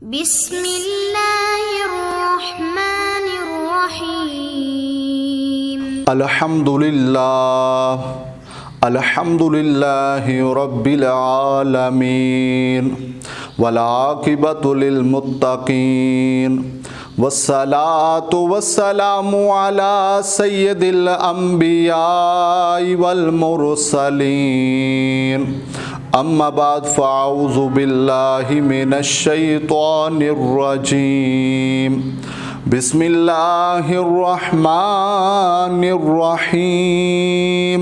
بسم اللہ الرحمن الرحیم الحمد للہ رب العالمین والعاقبۃ للمتقین والصلاة والسلام علی سید الانبیاء والمرسلین اما بعد فاعوذ باللہ من الشیطان الرجیم بسم اللہ الرحمن الرحیم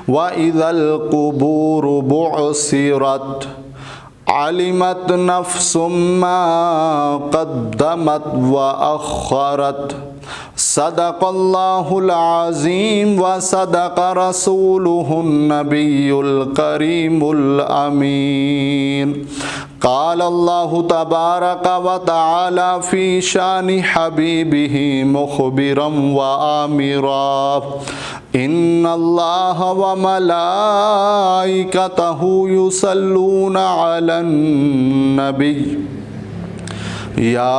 وَإِذَا الْقُبُورُ بُعْثِرَتْ علمت نفس ما قدمت وأخرت صدق اللہ العظیم وصدق رسولہ النبی الکریم الامین قال اللہ تبارک وتعالی فی شان حبیبہ مخبرا وآمرا ان اللہ وملائکتہ یصلون علی النبی یا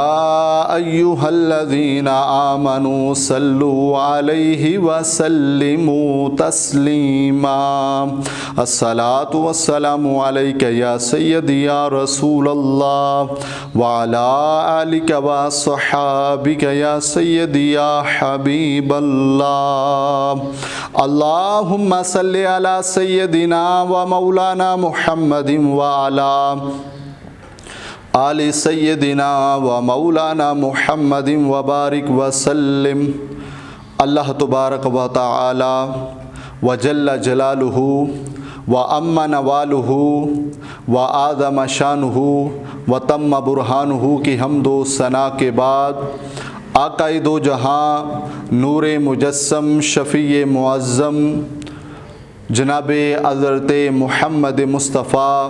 ایہا الذین آمنوا صلوا علیہ وسلموا تسلیما الصلاة والسلام علیک یا سیدی یا رسول اللہ وعلا آلک وصحابک یا سیدی یا حبیب اللہ اللہم صلی علی سیدنا و مولانا محمد وعلا آل سیدنا و مولانا محمد وبارک وسلم اللہ تبارک و تعالی و جل جلالہ و امن نوالہ و آدم شانہ و تم برہانہ کی حمد و ثنا کے بعد آقا دو جہاں نور مجسم شفیع معظم جناب حضرت محمد مصطفیٰ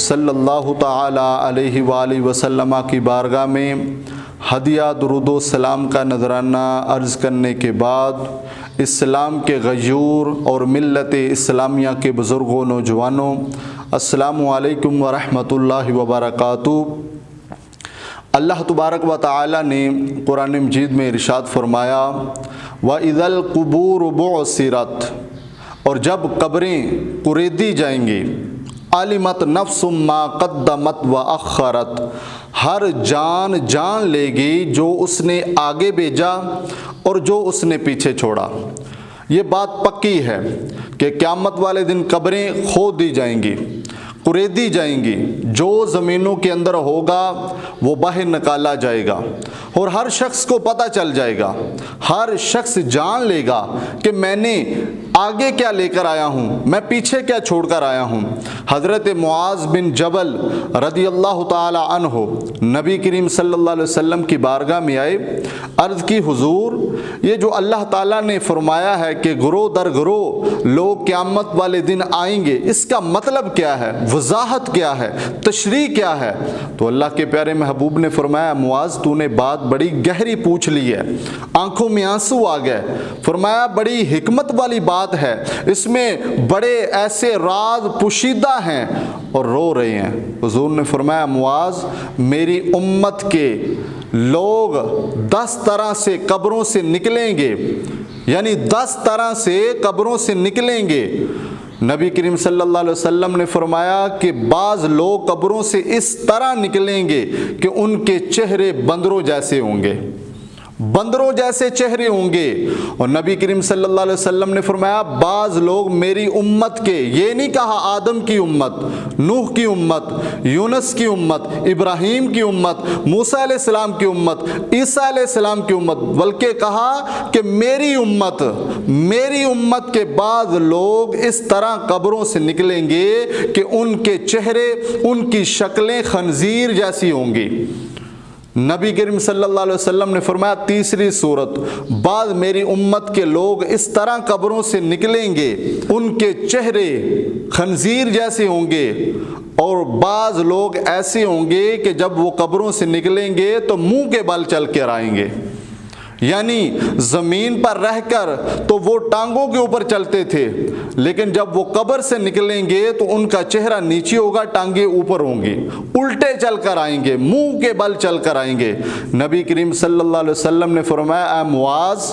صلی اللہ تعالی علیہ وآلہ وسلم کی بارگاہ میں ہدیہ درود و سلام کا نذرانہ عرض کرنے کے بعد اسلام کے غیور اور ملت اسلامیہ کے بزرگوں نوجوانوں السلام علیکم ورحمۃ اللہ وبرکاتہ۔ اللہ تبارک و تعالی نے قرآن مجید میں ارشاد فرمایا وَإِذَا الْقُبُورُ بُعْثِرَتْ، اور جب قبریں کریدی جائیں گی علمت نفس ما قدمت وأخرت، ہر جان جان لے گی جو اس نے آگے بھیجا اور جو اس نے پیچھے چھوڑا۔ یہ بات پکی ہے کہ قیامت والے دن قبریں کھود دی جائیں گی، کریدی جائیں گی، جو زمینوں کے اندر ہوگا وہ باہر نکالا جائے گا اور ہر شخص کو پتہ چل جائے گا، ہر شخص جان لے گا کہ میں نے آگے کیا لے کر آیا ہوں، میں پیچھے کیا چھوڑ کر آیا ہوں۔ حضرت معاذ بن جبل رضی اللہ تعالی عنہ نبی کریم صلی اللہ علیہ وسلم کی بارگاہ میں آئے، عرض کی حضور یہ جو اللہ تعالیٰ نے فرمایا ہے کہ گروہ در گروہ لوگ قیامت والے دن آئیں گے، اس کا مطلب کیا ہے، وضاحت کیا ہے، تشریح کیا ہے؟ تو اللہ کے پیارے محبوب نے فرمایا معاذ تو نے بات بڑی گہری پوچھ لی ہے، آنکھوں میں آنسو آ گئے، فرمایا بڑی حکمت والی بات ہے، اس میں بڑے ایسے راز پوشیدہ ہیں اور رو رہے ہیں۔ حضور نے فرمایا معاذ میری امت کے لوگ 10 طرح سے قبروں سے نکلیں گے، یعنی 10 طرح سے قبروں سے نکلیں گے۔ نبی کریم صلی اللہ علیہ وسلم نے فرمایا کہ بعض لوگ قبروں سے اس طرح نکلیں گے کہ ان کے چہرے بندروں جیسے ہوں گے، بندروں جیسے چہرے ہوں گے۔ اور نبی کریم صلی اللہ علیہ وسلم نے فرمایا بعض لوگ میری امت کے، یہ نہیں کہا آدم کی امت، نوح کی امت، یونس کی امت، ابراہیم کی امت، موسیٰ علیہ السلام کی امت، عیسیٰ علیہ السلام کی امت، بلکہ کہا کہ میری امت کے بعض لوگ اس طرح قبروں سے نکلیں گے کہ ان کے چہرے، ان کی شکلیں خنزیر جیسی ہوں گی۔ نبی کریم صلی اللہ علیہ وسلم نے فرمایا تیسری صورت، بعض میری امت کے لوگ اس طرح قبروں سے نکلیں گے ان کے چہرے خنزیر جیسے ہوں گے، اور بعض لوگ ایسے ہوں گے کہ جب وہ قبروں سے نکلیں گے تو منہ کے بل چل کر آئیں گے۔ یعنی زمین پر رہ کر تو وہ ٹانگوں کے اوپر چلتے تھے، لیکن جب وہ قبر سے نکلیں گے تو ان کا چہرہ نیچے ہوگا، ٹانگیں اوپر ہوں گی، الٹے چل کر آئیں گے، منہ کے بل چل کر آئیں گے۔ نبی کریم صلی اللہ علیہ وسلم نے فرمایا اے معاذ،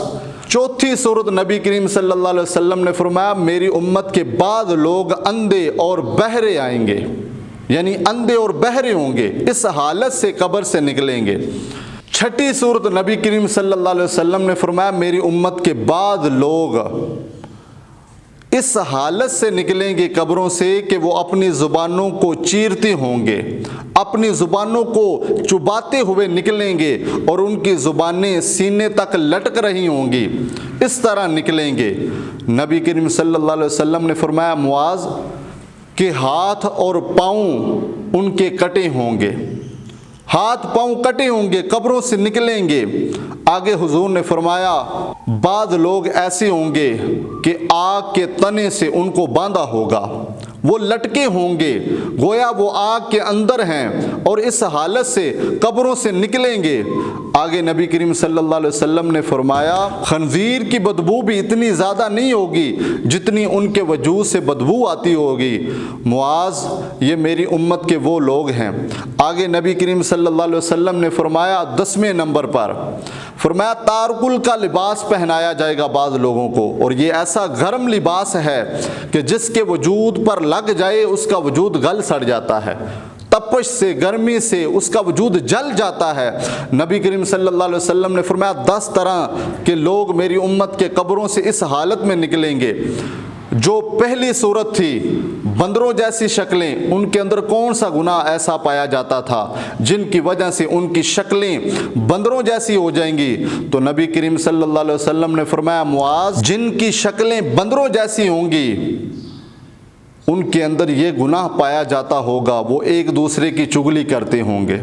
چوتھی صورت نبی کریم صلی اللہ علیہ وسلم نے فرمایا میری امت کے بعد لوگ اندھے اور بہرے آئیں گے، یعنی اندھے اور بہرے ہوں گے، اس حالت سے قبر سے نکلیں گے۔ چھٹی صورت نبی کریم صلی اللہ علیہ وسلم نے فرمایا میری امت کے بعد لوگ اس حالت سے نکلیں گے قبروں سے کہ وہ اپنی زبانوں کو چیرتے ہوں گے، اپنی زبانوں کو چباتے ہوئے نکلیں گے اور ان کی زبانیں سینے تک لٹک رہی ہوں گی، اس طرح نکلیں گے۔ نبی کریم صلی اللہ علیہ وسلم نے فرمایا معاذ کہ ہاتھ اور پاؤں ان کے کٹے ہوں گے، ہاتھ پاؤں کٹے ہوں گے، قبروں سے نکلیں گے۔ آگے حضور نے فرمایا بعض لوگ ایسے ہوں گے کہ آگ کے تنے سے ان کو باندھا ہوگا، وہ لٹکے ہوں گے گویا وہ آگ کے اندر ہیں، اور اس حالت سے قبروں سے نکلیں گے۔ آگے نبی کریم صلی اللہ علیہ وسلم نے فرمایا خنزیر کی بدبو بھی اتنی زیادہ نہیں ہوگی جتنی ان کے وجود سے بدبو آتی ہوگی۔ معاذ یہ میری امت کے وہ لوگ ہیں۔ آگے نبی کریم صلی اللہ علیہ وسلم نے فرمایا 10ویں نمبر پر فرمایا تارکل کا لباس پہنایا جائے گا بعض لوگوں کو، اور یہ ایسا گرم لباس ہے کہ جس کے وجود پر لگ جائے اس کا وجود گل سڑ جاتا ہے، تپش سے گرمی سے اس کا وجود جل جاتا ہے۔ نبی کریم صلی اللہ علیہ وسلم نے فرمایا 10 طرح کے لوگ میری امت کے قبروں سے اس حالت میں نکلیں گے۔ جو پہلی صورت تھی بندروں جیسی شکلیں، ان کے اندر کون سا گناہ ایسا پایا جاتا تھا جن کی وجہ سے ان کی شکلیں بندروں جیسی ہو جائیں گی؟ تو نبی کریم صلی اللہ علیہ وسلم نے فرمایا معاذ جن کی شکلیں بندروں جیسی ہوں گی ان کے اندر یہ گناہ پایا جاتا ہوگا، وہ ایک دوسرے کی چغلی کرتے ہوں گے،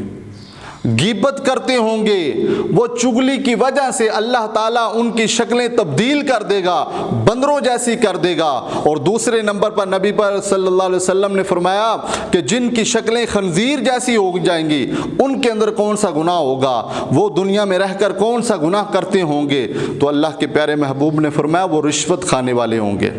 غیبت کرتے ہوں گے، وہ چغلی کی وجہ سے اللہ تعالیٰ ان کی شکلیں تبدیل کر دے گا، بندروں جیسی کر دے گا۔ اور دوسرے نمبر پر نبی پر صلی اللہ علیہ وسلم نے فرمایا کہ جن کی شکلیں خنزیر جیسی ہو جائیں گی ان کے اندر کون سا گناہ ہوگا، وہ دنیا میں رہ کر کون سا گناہ کرتے ہوں گے؟ تو اللہ کے پیارے محبوب نے فرمایا وہ رشوت کھانے والے ہوں گے،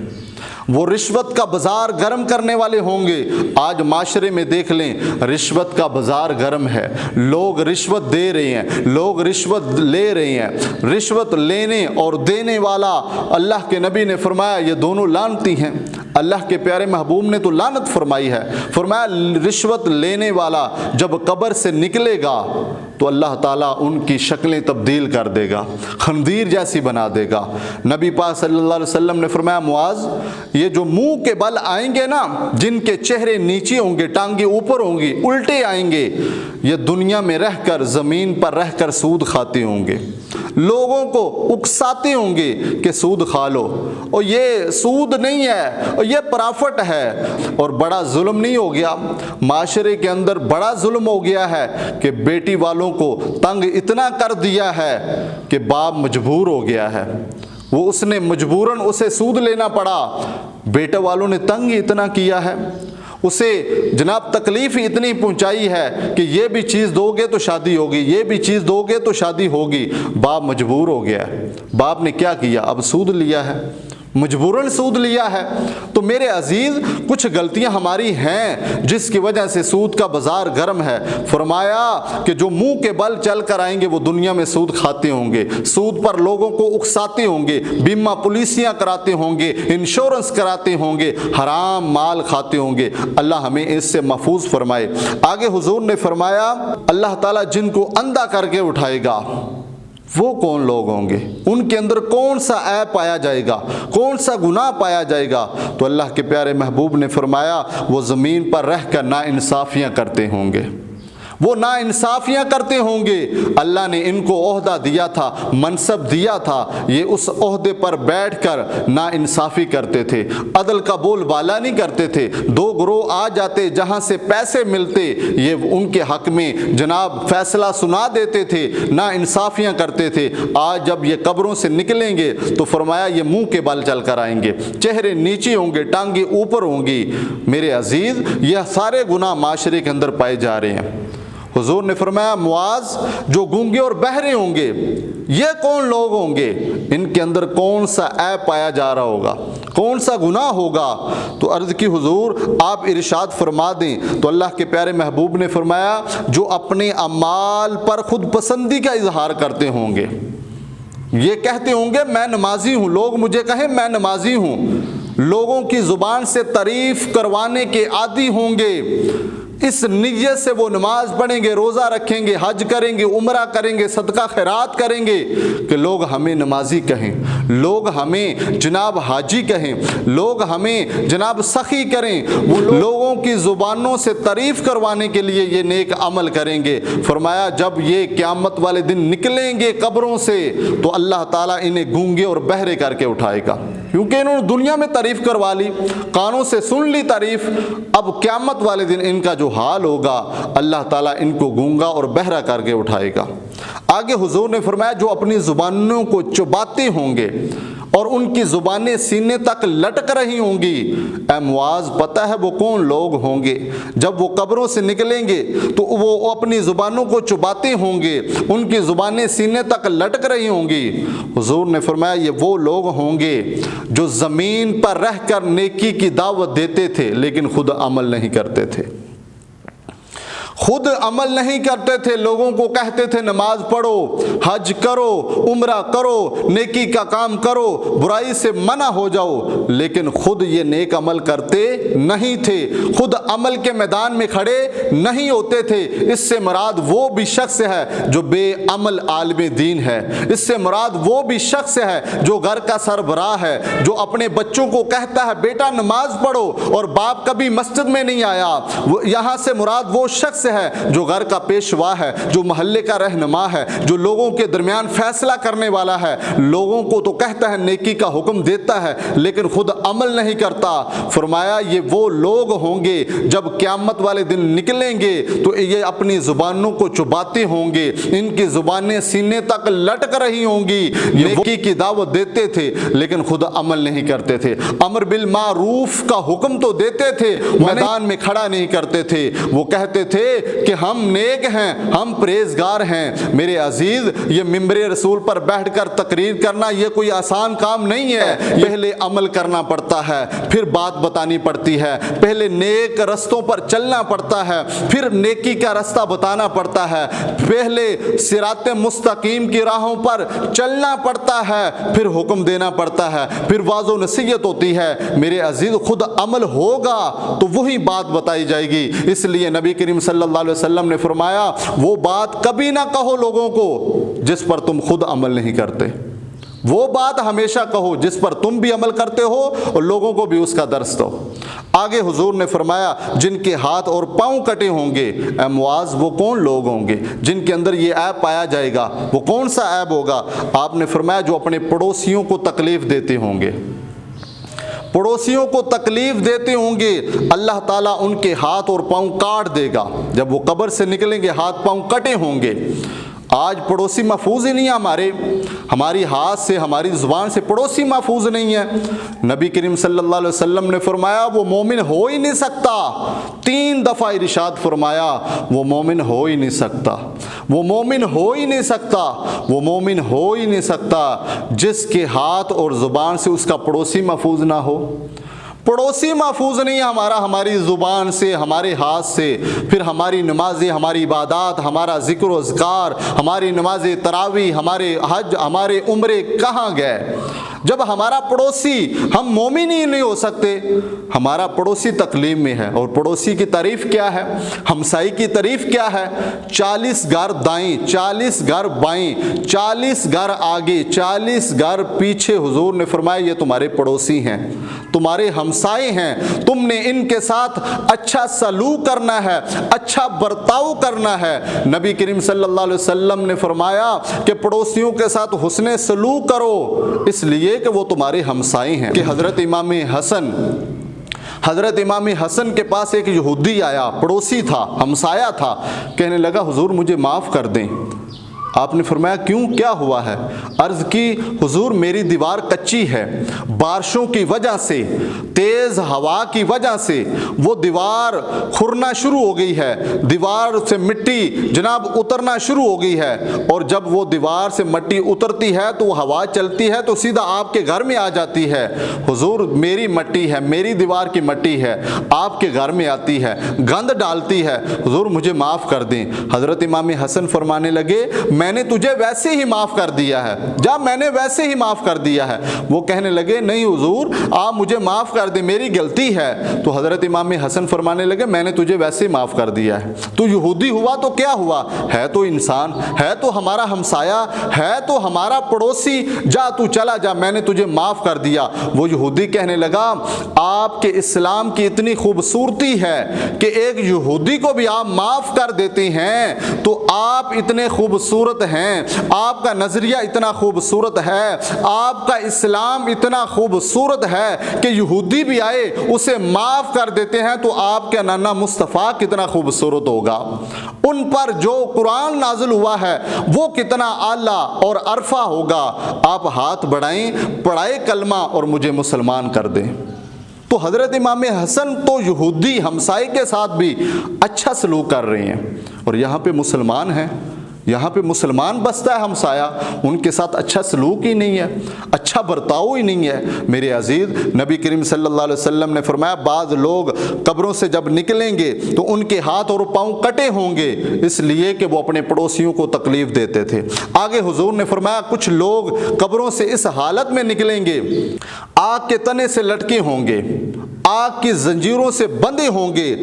وہ رشوت کا بازار گرم کرنے والے ہوں گے۔ آج معاشرے میں دیکھ لیں رشوت کا بازار گرم ہے، لوگ رشوت دے رہے ہیں، لوگ رشوت لے رہے ہیں۔ رشوت لینے اور دینے والا اللہ کے نبی نے فرمایا یہ دونوں لعنتی ہیں۔ اللہ کے پیارے محبوب نے تو لعنت فرمائی ہے، فرمایا رشوت لینے والا جب قبر سے نکلے گا تو اللہ تعالیٰ ان کی شکلیں تبدیل کر دے گا، خنزیر جیسی بنا دے گا۔ نبی پاک صلی اللہ علیہ وسلم نے فرمایا معاذ یہ جو منہ کے بل آئیں گے نا، جن کے چہرے نیچے ہوں گے، ٹانگیں اوپر ہوں گی، الٹے آئیں گے، یہ دنیا میں رہ کر زمین پر رہ کر سود کھاتے ہوں گے، لوگوں کو اکساتے ہوں گے کہ سود کھا لو، اور یہ سود نہیں ہے اور یہ پرافٹ ہے۔ اور بڑا ظلم نہیں ہو گیا معاشرے کے اندر، بڑا ظلم ہو گیا ہے کہ بیٹی والوں کو تنگ اتنا کر دیا ہے کہ باپ مجبور ہو گیا ہے، وہ اس نے مجبوراً اسے سود لینا پڑا، بیٹے والوں نے تنگ اتنا کیا ہے، اسے جناب تکلیف ہی اتنی پہنچائی ہے کہ یہ بھی چیز دو گے تو شادی ہوگی، یہ بھی چیز دو گے تو شادی ہوگی، باپ مجبور ہو گیا ہے۔ باپ نے کیا کیا؟ اب سود لیا ہے، مجبوراً سود لیا ہے۔ تو میرے عزیز کچھ غلطیاں ہماری ہیں جس کی وجہ سے سود کا بازار گرم ہے۔ فرمایا کہ جو منہ کے بل چل کر آئیں گے وہ دنیا میں سود کھاتے ہوں گے، سود پر لوگوں کو اکساتے ہوں گے، بیمہ پالیسیاں کراتے ہوں گے، انشورنس کراتے ہوں گے، حرام مال کھاتے ہوں گے۔ اللہ ہمیں اس سے محفوظ فرمائے۔ آگے حضور نے فرمایا اللہ تعالیٰ جن کو اندھا کر کے اٹھائے گا وہ کون لوگ ہوں گے، ان کے اندر کون سا عیب پایا جائے گا، کون سا گناہ پایا جائے گا؟ تو اللہ کے پیارے محبوب نے فرمایا وہ زمین پر رہ کر ناانصافیاں کرتے ہوں گے، وہ ناانصافیاں کرتے ہوں گے۔ اللہ نے ان کو عہدہ دیا تھا، منصب دیا تھا، یہ اس عہدے پر بیٹھ کر ناانصافی کرتے تھے، عدل کا بول بالا نہیں کرتے تھے۔ دو گروہ آ جاتے جہاں سے پیسے ملتے، یہ ان کے حق میں جناب فیصلہ سنا دیتے تھے، ناانصافیاں کرتے تھے۔ آج جب یہ قبروں سے نکلیں گے تو فرمایا یہ منہ کے بل چل کر آئیں گے، چہرے نیچے ہوں گے، ٹانگیں اوپر ہوں گی۔ میرے عزیز یہ سارے گناہ معاشرے کے اندر پائے جا رہے ہیں۔ حضور نے فرمایا معاذ جو گونگے اور بہرے ہوں گے یہ کون لوگ ہوں گے؟ ان کے اندر کون سا عیب پایا جا رہا ہوگا، کون سا گناہ ہوگا؟ تو عرض کی حضور آپ ارشاد فرما دیں۔ تو اللہ کے پیارے محبوب نے فرمایا جو اپنے اعمال پر خود پسندی کا اظہار کرتے ہوں گے، یہ کہتے ہوں گے میں نمازی ہوں، لوگ مجھے کہیں میں نمازی ہوں، لوگوں کی زبان سے تعریف کروانے کے عادی ہوں گے، اس نیت سے وہ نماز پڑھیں گے، روزہ رکھیں گے، حج کریں گے، عمرہ کریں گے، صدقہ خیرات کریں گے کہ لوگ ہمیں نمازی کہیں، لوگ ہمیں جناب حاجی کہیں، لوگ ہمیں جناب سخی کریں، وہ لوگوں کی زبانوں سے تعریف کروانے کے لیے یہ نیک عمل کریں گے۔ فرمایا جب یہ قیامت والے دن نکلیں گے قبروں سے تو اللہ تعالیٰ انہیں گونگے اور بہرے کر کے اٹھائے گا، کیونکہ انہوں نے دنیا میں تعریف کروا لی، کانوں سے سن لی تعریف، اب قیامت والے دن ان کا جو حال ہوگا اللہ تعالیٰ ان کو گونگا اور بہرا کر کے اٹھائے گا۔ آگے حضور نے فرمایا جو اپنی زبانوں کو چباتے ہوں گے اور ان کی زبانیں سینے تک لٹک رہی ہوں گی، اے معاذ پتہ ہے وہ کون لوگ ہوں گے؟ جب وہ قبروں سے نکلیں گے تو وہ اپنی زبانوں کو چباتے ہوں گے، ان کی زبانیں سینے تک لٹک رہی ہوں گی۔ حضور نے فرمایا یہ وہ لوگ ہوں گے جو زمین پر رہ کر نیکی کی دعوت دیتے تھے لیکن خود عمل نہیں کرتے تھے، خود عمل نہیں کرتے تھے، لوگوں کو کہتے تھے نماز پڑھو، حج کرو، عمرہ کرو، نیکی کا کام کرو، برائی سے منع ہو جاؤ، لیکن خود یہ نیک عمل کرتے نہیں تھے، خود عمل کے میدان میں کھڑے نہیں ہوتے تھے۔ اس سے مراد وہ بھی شخص ہے جو بے عمل عالم دین ہے، اس سے مراد وہ بھی شخص ہے جو گھر کا سربراہ ہے، جو اپنے بچوں کو کہتا ہے بیٹا نماز پڑھو اور باپ کبھی مسجد میں نہیں آیا۔ یہاں سے مراد وہ شخص ہے جو گھر کا پیشوا ہے، جو محلے کا رہنما ہے، جو لوگوں کے درمیان فیصلہ کرنے والا ہے، لوگوں کو تو کہتا ہے نیکی کا حکم دیتا ہے لیکن خود عمل نہیں کرتا۔ فرمایا یہ وہ لوگ ہوں گے جب قیامت والے دن نکلیں گے تو یہ اپنی زبانوں کو چباتے ہوں گے، ان کی زبانیں سینے تک لٹک رہی ہوں گی، نیکی کی دعوت دیتے تھے لیکن خود عمل نہیں کرتے تھے، امر بالمعروف کا حکم تو دیتے تھے، میدان میں کھڑا نہیں کرتے تھے، وہ کہتے تھے کہ ہم نیک ہیں، ہم پرہیزگار ہیں۔ میرے عزیز یہ ممبر رسول پر بیٹھ کر تقریر کرنا یہ کوئی آسان کام نہیں ہے، پہلے عمل کرنا پڑتا ہے، پھر بات بتانی پڑتی ہے، پہلے نیک رستوں پر چلنا پڑتا ہے، پھر نیکی کا رستہ بتانا پڑتا ہے، پہلے صراط مستقیم کی راہوں پر چلنا پڑتا ہے، پھر حکم دینا پڑتا ہے، پھر واعظ و نصیحت ہوتی ہے۔ میرے عزیز خود عمل ہوگا تو وہی بات بتائی جائے گی۔ اس لیے نبی کریم صلی اللہ علیہ وسلم نے فرمایا وہ بات کبھی نہ کہو لوگوں کو جس پر تم خود عمل نہیں کرتے، وہ بات ہمیشہ کہو جس پر تم بھی عمل کرتے ہو اور لوگوں کو بھی اس کا درس دو۔ آگے حضور نے فرمایا جن کے ہاتھ اور پاؤں کٹے ہوں گے، اے معاذ وہ کون لوگ ہوں گے جن کے اندر یہ عیب پایا جائے گا؟ وہ کون سا عیب ہوگا؟ آپ نے فرمایا جو اپنے پڑوسیوں کو تکلیف دیتے ہوں گے، پڑوسیوں کو تکلیف دیتے ہوں گے، اللہ تعالیٰ ان کے ہاتھ اور پاؤں کاٹ دے گا۔ جب وہ قبر سے نکلیں گے ہاتھ پاؤں کٹے ہوں گے۔ آج پڑوسی محفوظ ہی نہیں ہے، ہماری ہاتھ سے ہماری زبان سے پڑوسی محفوظ نہیں ہے۔ نبی کریم صلی اللہ علیہ وسلم نے فرمایا وہ مومن ہو ہی نہیں سکتا، 3 دفعہ ارشاد فرمایا وہ مومن ہو ہی نہیں سکتا، وہ مومن ہو ہی نہیں سکتا، وہ مومن ہو ہی نہیں سکتا جس کے ہاتھ اور زبان سے اس کا پڑوسی محفوظ نہ ہو۔ پڑوسی محفوظ نہیں ہے ہمارا ہماری زبان سے، ہمارے ہاتھ سے، پھر ہماری نمازیں، ہماری عبادات، ہمارا ذکر و اذکار، ہماری نماز تراویح، ہمارے حج، ہمارے عمرے کہاں گئے؟ جب ہمارا پڑوسی، ہم مومن ہی نہیں ہو سکتے، ہمارا پڑوسی تکلیف میں ہے۔ اور پڑوسی کی تعریف کیا ہے؟ ہمسائی کی تعریف کیا ہے؟ 40 گھر دائیں، 40 گھر بائیں، 40 گھر آگے، 40 گھر پیچھے۔ حضور نے فرمایا یہ تمہارے پڑوسی ہیں، تمہارے ہمسائے ہیں، تم نے ان کے ساتھ اچھا سلوک کرنا ہے، اچھا برتاؤ کرنا ہے۔ نبی کریم صلی اللہ علیہ وسلم نے فرمایا کہ پڑوسیوں کے ساتھ حسن سلوک کرو، اس لیے کہ وہ تمہارے ہمسائے ہیں۔ کہ حضرت امام حسن کے پاس ایک یہودی آیا، پڑوسی تھا، ہمسایہ تھا، کہنے لگا حضور مجھے معاف کر دیں، آپ نے فرمایا کیوں، کیا ہوا ہے؟ عرض کی حضور میری دیوار کچی ہے، بارشوں کی وجہ سے، تیز ہوا کی وجہ سے وہ دیوار کھرنا شروع ہو گئی ہے، دیوار سے مٹی جناب اترنا شروع ہو گئی ہے، اور جب وہ دیوار سے مٹی اترتی ہے تو وہ ہوا چلتی ہے تو سیدھا آپ کے گھر میں آ جاتی ہے۔ حضور میری مٹی ہے، میری دیوار کی مٹی ہے، آپ کے گھر میں آتی ہے، گند ڈالتی ہے، حضور مجھے معاف کر دیں۔ حضرت امام حسن فرمانے لگے میں نے تجھے ویسے ہی معاف کر دیا ہے، جا میں نے ویسے ہی معاف کر دیا ہے۔ وہ کہنے لگے نہیں حضور آپ مجھے معاف کر دیں، میری غلطی ہے۔ تو حضرت امام حسن فرمانے لگے میں نے تجھے ویسے ہی معاف کر دیا ہے، تو یہودی ہوا تو کیا ہوا، ہے تو انسان، ہے تو ہمارا ہمسایہ، ہے تو ہمارا پڑوسی، جا تو چلا جا، میں نے تجھے معاف کر دیا۔ وہ یہودی کہنے لگا آپ کے اسلام کی اتنی خوبصورتی ہے کہ ایک یہودی کو بھی آپ معاف کر دیتے ہیں، تو آپ اتنے خوبصورت ہیں، آپ کا نظریہ اتنا خوبصورت ہے، آپ کا اسلام اتنا خوبصورت ہے کہ یہودی بھی آئے اسے معاف کر دیتے ہیں، تو آپ کا نانا مصطفیٰ کتنا خوبصورت ہوگا، ان پر جو قرآن نازل ہوا ہے وہ کتنا اعلیٰ اور عرفہ ہوگا۔ آپ ہاتھ بڑھائیں، پڑھائے کلمہ اور مجھے مسلمان کر دیں۔ تو حضرت امام حسن تو یہودی ہمسائے کے ساتھ بھی اچھا سلوک کر رہے ہیں، اور یہاں پہ مسلمان ہیں، یہاں پہ مسلمان بستا ہے ہمسایہ، ان کے ساتھ اچھا سلوک ہی نہیں ہے، اچھا برتاؤ ہی نہیں ہے۔ میرے عزیز نبی کریم صلی اللہ علیہ وسلم نے فرمایا بعض لوگ قبروں سے جب نکلیں گے تو ان کے ہاتھ اور پاؤں کٹے ہوں گے، اس لیے کہ وہ اپنے پڑوسیوں کو تکلیف دیتے تھے۔ آگے حضور نے فرمایا کچھ لوگ قبروں سے اس حالت میں نکلیں گے آگ کے تنے سے لٹکے ہوں گے، آگ کی زنجیروں سے بندھے ہوں گے۔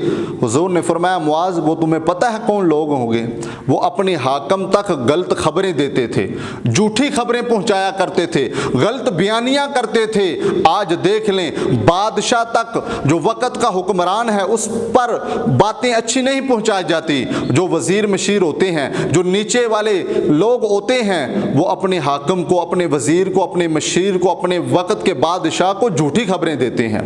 حضور نے فرمایا معاذ وہ تمہیں پتہ ہے کون لوگ ہوں گے؟ وہ اپنے حاکم تک غلط خبریں دیتے تھے، جھوٹی خبریں پہنچایا کرتے تھے، غلط بیانیاں کرتے تھے۔ آج دیکھ لیں بادشاہ تک جو وقت کا حکمران ہے اس پر باتیں اچھی نہیں پہنچائی جاتی، جو وزیر مشیر ہوتے ہیں، جو نیچے والے لوگ ہوتے ہیں، وہ اپنے حاکم کو، اپنے وزیر کو، اپنے مشیر کو، اپنے وقت کے بادشاہ کو جھوٹی خبریں دیتے ہیں۔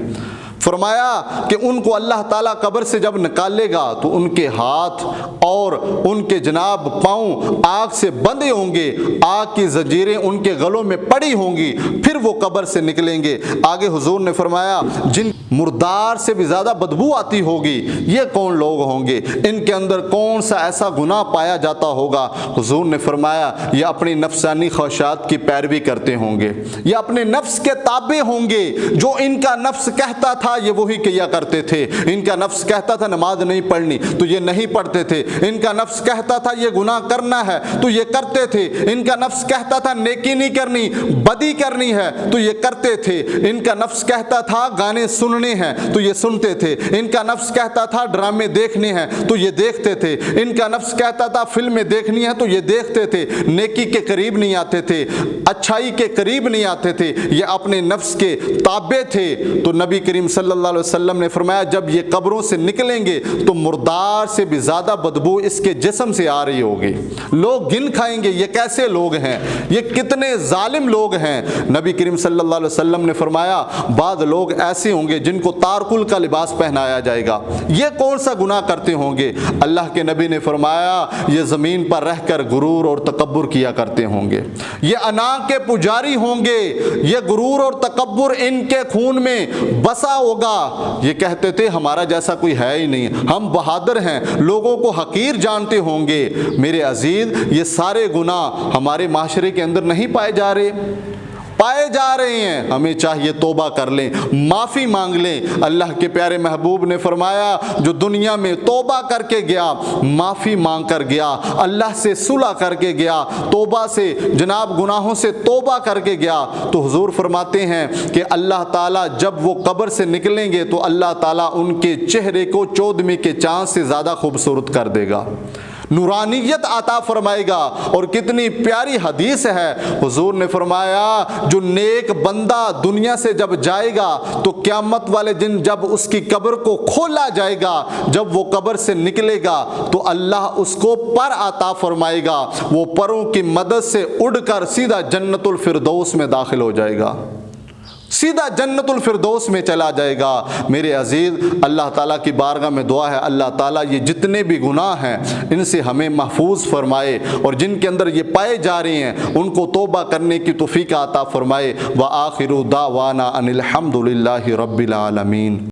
فرمایا کہ ان کو اللہ تعالیٰ قبر سے جب نکالے گا تو ان کے ہاتھ اور ان کے جناب پاؤں آگ سے بندھے ہوں گے، آگ کی زنجیریں ان کے گلوں میں پڑی ہوں گی، پھر وہ قبر سے نکلیں گے۔ آگے حضور نے فرمایا جن مردار سے بھی زیادہ بدبو آتی ہوگی یہ کون لوگ ہوں گے، ان کے اندر کون سا ایسا گناہ پایا جاتا ہوگا؟ حضور نے فرمایا یہ اپنی نفسانی خواہشات کی پیروی کرتے ہوں گے، یہ اپنے نفس کے تابع ہوں گے، جو ان کا نفس کہتا تھا یہ وہی کیا کرتے تھے۔ ان کا نفس کہتا تھا نماز نہیں پڑھنی تو یہ نہیں پڑھتے تھے، ان کا نفس کہتا تھا یہ گناہ کرنا ہے تو یہ کرتے تھے، ان کا نفس کہتا تھا نیکی نہیں کرنی بدی کرنی ہے تو یہ کرتے تھے، ان کا نفس کہتا تھا گانے سننے ہیں تو یہ سنتے تھے، ان کا نفس کہتا تھا ڈرامے دیکھنے ہیں تو یہ دیکھتے تھے، ان کا نفس کہتا تھا فلمیں دیکھنی ہیں تو یہ دیکھتے تھے، نیکی کے قریب نہیں آتے تھے، اچھائی کے قریب نہیں آتے تھے، یہ اپنے نفس کے تابع تھے۔ تو نبی کریم صلی اللہ علیہ وسلم نے فرمایا جب یہ قبروں سے نکلیں گے تو مردار سے بھی زیادہ بدبو اس کے جسم سے آ رہی ہوگی، لوگ گن کھائیں گے یہ کیسے لوگ ہیں، یہ کتنے ظالم لوگ ہیں۔ نبی کریم صلی اللہ علیہ وسلم نے فرمایا بعض لوگ ایسے ہوں گے جن کو تارکل کا لباس پہنایا جائے گا، یہ کون سا گناہ کرتے ہوں گے؟ اللہ کے نبی نے فرمایا یہ زمین پر رہ کر غرور اور تکبر کیا کرتے ہوں گے، یہ انا کے پجاری ہوں گے، یہ غرور اور تکبر ان کے خون میں بسا ہوگا، یہ کہتے تھے ہمارا جیسا کوئی ہے ہی نہیں، ہم بہادر ہیں، لوگوں کو حقیر جانتے ہوں گے۔ میرے عزیز یہ سارے گناہ ہمارے معاشرے کے اندر نہیں پائے جا رہے، پائے جا رہے ہیں، ہمیں چاہیے توبہ کر لیں، معافی مانگ لیں۔ اللہ کے پیارے محبوب نے فرمایا جو دنیا میں توبہ کر کے گیا، معافی مانگ کر گیا، اللہ سے صلح کر کے گیا، توبہ سے جناب گناہوں سے توبہ کر کے گیا، تو حضور فرماتے ہیں کہ اللہ تعالیٰ جب وہ قبر سے نکلیں گے تو اللہ تعالیٰ ان کے چہرے کو 14ویں کے چاند سے زیادہ خوبصورت کر دے گا، نورانیت عطا فرمائے گا۔ اور کتنی پیاری حدیث ہے، حضور نے فرمایا جو نیک بندہ دنیا سے جب جائے گا تو قیامت والے دن جب اس کی قبر کو کھولا جائے گا، جب وہ قبر سے نکلے گا تو اللہ اس کو پر عطا فرمائے گا، وہ پروں کی مدد سے اڑ کر سیدھا جنت الفردوس میں داخل ہو جائے گا۔ سیدھا جنت الفردوس میں چلا جائے گا۔ میرے عزیز، اللہ تعالیٰ کی بارگاہ میں دعا ہے اللہ تعالیٰ یہ جتنے بھی گناہ ہیں ان سے ہمیں محفوظ فرمائے، اور جن کے اندر یہ پائے جا رہے ہیں ان کو توبہ کرنے کی توفیق عطا فرمائے۔ وآخر دعوانا ان الحمد للہ رب العالمین۔